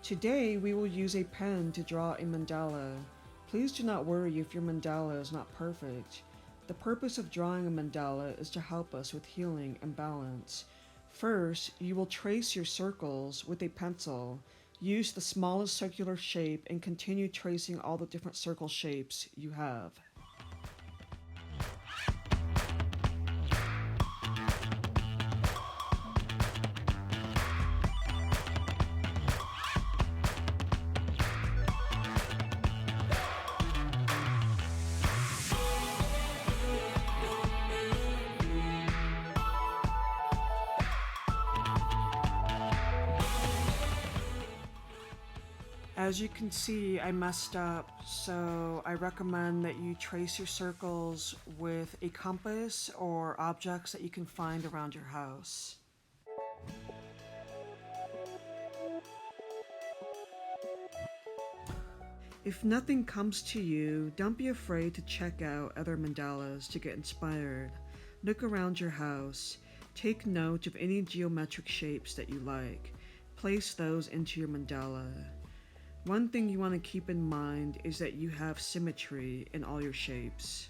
Today we will use a pen to draw a mandala. Please do not worry if your mandala is not perfect. The purpose of drawing a mandala is to help us with healing and balance. First, you will trace your circles with a pencil. Use the smallest circular shape and continue tracing all the different circle shapes you have. As you can see, I messed up, so I recommend that you trace your circles with a compass or objects that you can find around your house. If nothing comes to you, don't be afraid to check out other mandalas to get inspired. Look around your house. Take note of any geometric shapes that you like. Place those into your mandala. One thing you want to keep in mind is that you have symmetry in all your shapes.